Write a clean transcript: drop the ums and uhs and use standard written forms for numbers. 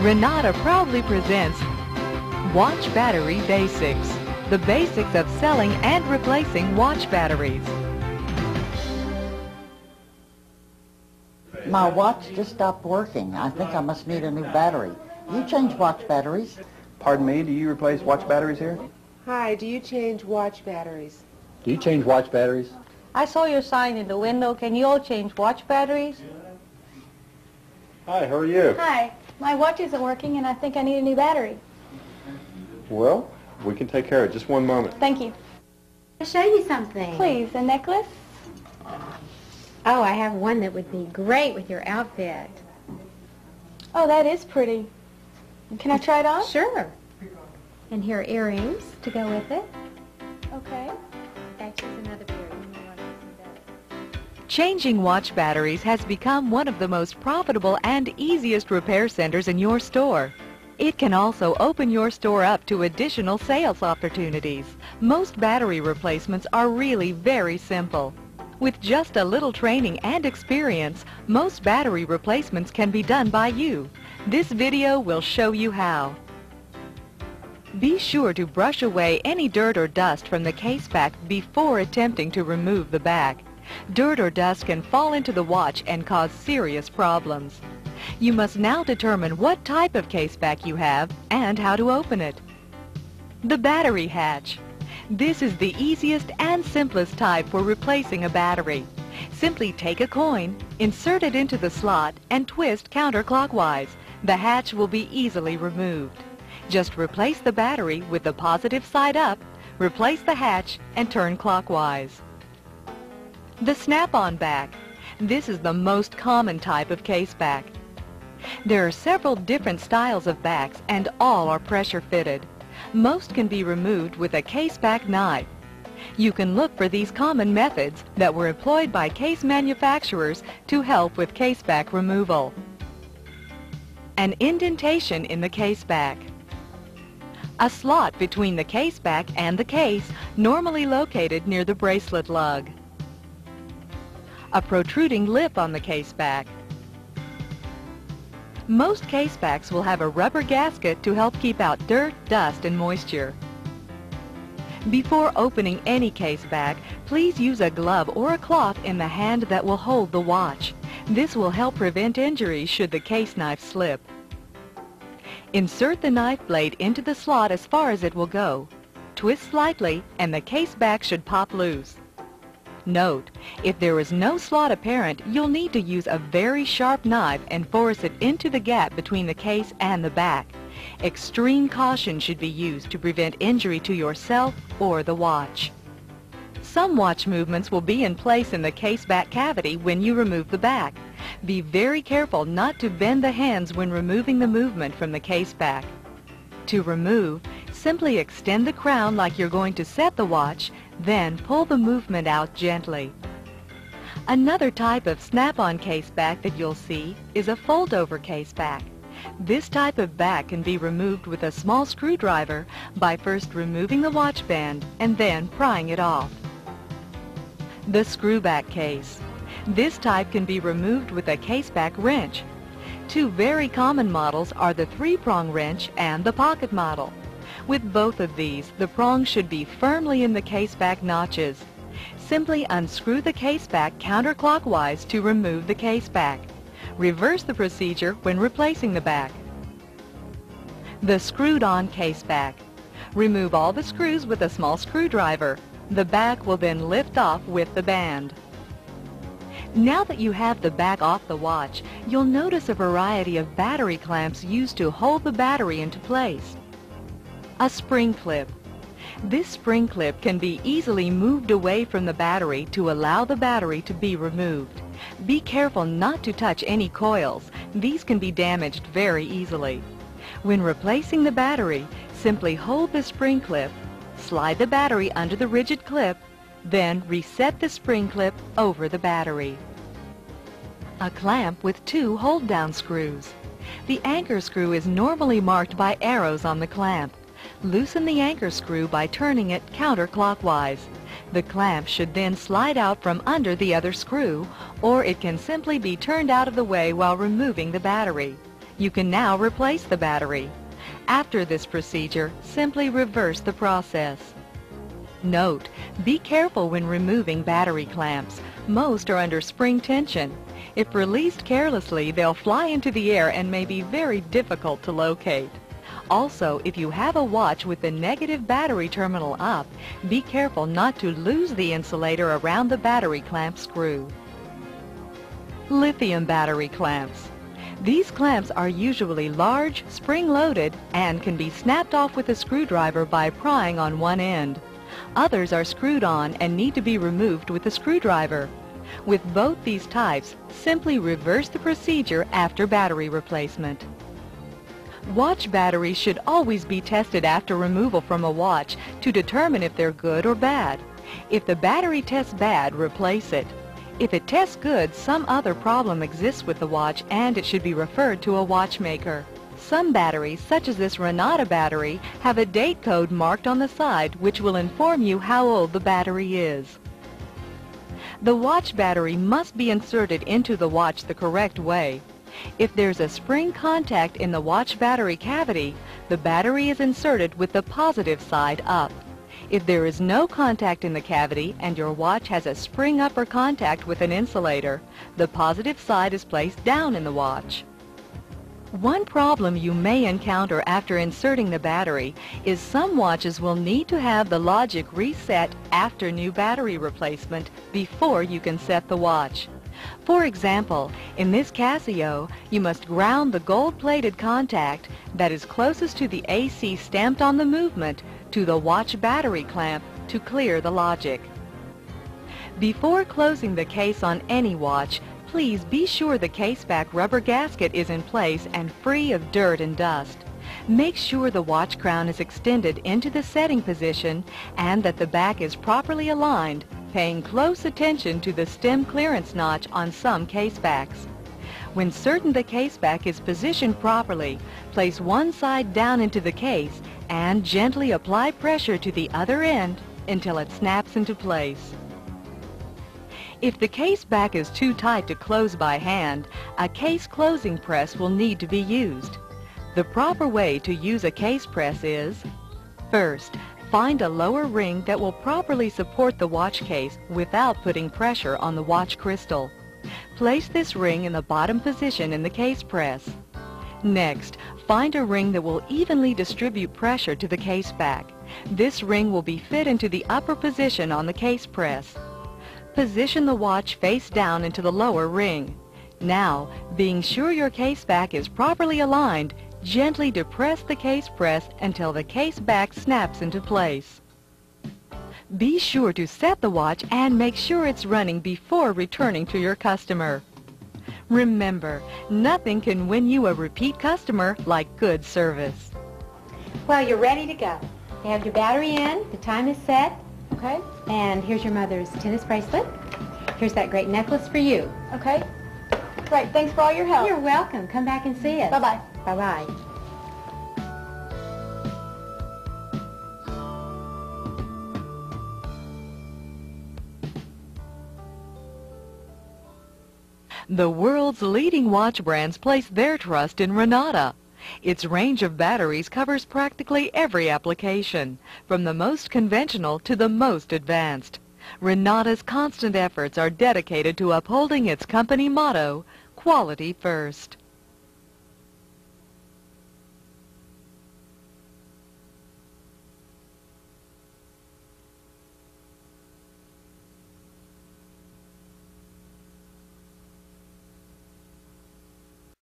Renata proudly presents Watch Battery Basics, the basics of selling and replacing watch batteries. My watch just stopped working. I think I must need a new battery. You change watch batteries? Pardon me, do you replace watch batteries here? Hi, do you change watch batteries? Do you change watch batteries? I saw your sign in the window. Can you all change watch batteries? Hi, how are you? Hi, my watch isn't working and I think I need a new battery. Well, we can take care of it. Just one moment. Thank you. I'll show you something. Please, a necklace? Oh, I have one that would be great with your outfit. Oh, that is pretty. Can I try it on? Sure. And here are earrings to go with it. Okay. Actually, it's another pair. You may want to see that. Changing watch batteries has become one of the most profitable and easiest repair centers in your store. It can also open your store up to additional sales opportunities. Most battery replacements are really very simple. With just a little training and experience, most battery replacements can be done by you. This video will show you how. Be sure to brush away any dirt or dust from the case back before attempting to remove the back. Dirt or dust can fall into the watch and cause serious problems. You must now determine what type of case back you have and how to open it. The battery hatch. This is the easiest and simplest type for replacing a battery. Simply take a coin, insert it into the slot, and twist counterclockwise. The hatch will be easily removed. Just replace the battery with the positive side up, replace the hatch, and turn clockwise. The snap-on back. This is the most common type of case back. There are several different styles of backs and all are pressure fitted. Most can be removed with a case back knife. You can look for these common methods that were employed by case manufacturers to help with case back removal. An indentation in the case back. A slot between the case back and the case, normally located near the bracelet lug. A protruding lip on the case back. Most case backs will have a rubber gasket to help keep out dirt, dust, and moisture. Before opening any case back, please use a glove or a cloth in the hand that will hold the watch. This will help prevent injuries should the case knife slip. Insert the knife blade into the slot as far as it will go. Twist slightly and the case back should pop loose. Note, if there is no slot apparent, you'll need to use a very sharp knife and force it into the gap between the case and the back. Extreme caution should be used to prevent injury to yourself or the watch. Some watch movements will be in place in the case back cavity when you remove the back. Be very careful not to bend the hands when removing the movement from the case back. To remove, simply extend the crown like you're going to set the watch, then pull the movement out gently. Another type of snap-on case back that you'll see is a fold-over case back. This type of back can be removed with a small screwdriver by first removing the watch band and then prying it off. The screw-back case. This type can be removed with a case back wrench. Two very common models are the 3-prong wrench and the pocket model. With both of these, the prongs should be firmly in the case back notches. Simply unscrew the case back counterclockwise to remove the case back. Reverse the procedure when replacing the back. The screwed-on case back. Remove all the screws with a small screwdriver. The back will then lift off with the band. Now that you have the back off the watch, you'll notice a variety of battery clamps used to hold the battery into place. A spring clip. This spring clip can be easily moved away from the battery to allow the battery to be removed. Be careful not to touch any coils. These can be damaged very easily. When replacing the battery, simply hold the spring clip, slide the battery under the rigid clip, then reset the spring clip over the battery. A clamp with 2 hold-down screws. The anchor screw is normally marked by arrows on the clamp. Loosen the anchor screw by turning it counterclockwise. The clamp should then slide out from under the other screw, or it can simply be turned out of the way while removing the battery. You can now replace the battery. After this procedure, simply reverse the process. Note, be careful when removing battery clamps. Most are under spring tension. If released carelessly, they'll fly into the air and may be very difficult to locate. Also, if you have a watch with the negative battery terminal up, be careful not to lose the insulator around the battery clamp screw. Lithium battery clamps. These clamps are usually large, spring-loaded, and can be snapped off with a screwdriver by prying on one end. Others are screwed on and need to be removed with a screwdriver. With both these types, simply reverse the procedure after battery replacement. Watch batteries should always be tested after removal from a watch to determine if they're good or bad. If the battery tests bad, replace it. If it tests good, some other problem exists with the watch and it should be referred to a watchmaker. Some batteries, such as this Renata battery, have a date code marked on the side which will inform you how old the battery is. The watch battery must be inserted into the watch the correct way. If there's a spring contact in the watch battery cavity, the battery is inserted with the positive side up. If there is no contact in the cavity and your watch has a spring upper contact with an insulator, the positive side is placed down in the watch. One problem you may encounter after inserting the battery is some watches will need to have the logic reset after new battery replacement before you can set the watch. For example, in this Casio, you must ground the gold-plated contact that is closest to the AC stamped on the movement to the watch battery clamp to clear the logic. Before closing the case on any watch, please be sure the caseback rubber gasket is in place and free of dirt and dust. Make sure the watch crown is extended into the setting position and that the back is properly aligned, paying close attention to the stem clearance notch on some casebacks. When certain the caseback is positioned properly, place one side down into the case and gently apply pressure to the other end until it snaps into place. If the case back is too tight to close by hand, a case closing press will need to be used. The proper way to use a case press is: first, find a lower ring that will properly support the watch case without putting pressure on the watch crystal. Place this ring in the bottom position in the case press. Next, find a ring that will evenly distribute pressure to the case back. This ring will be fit into the upper position on the case press. Position the watch face down into the lower ring. Now, being sure your case back is properly aligned, gently depress the case press until the case back snaps into place. Be sure to set the watch and make sure it's running before returning to your customer. Remember, nothing can win you a repeat customer like good service. Well, you're ready to go. You have your battery in, the time is set, Okay. and here's your mother's tennis bracelet. Here's that great necklace for you. Okay. Right. Thanks for all your help. You're welcome. Come back and see us. Bye-bye. Bye-bye. The world's leading watch brands place their trust in Renata. Its range of batteries covers practically every application, from the most conventional to the most advanced. Renata's constant efforts are dedicated to upholding its company motto, quality first.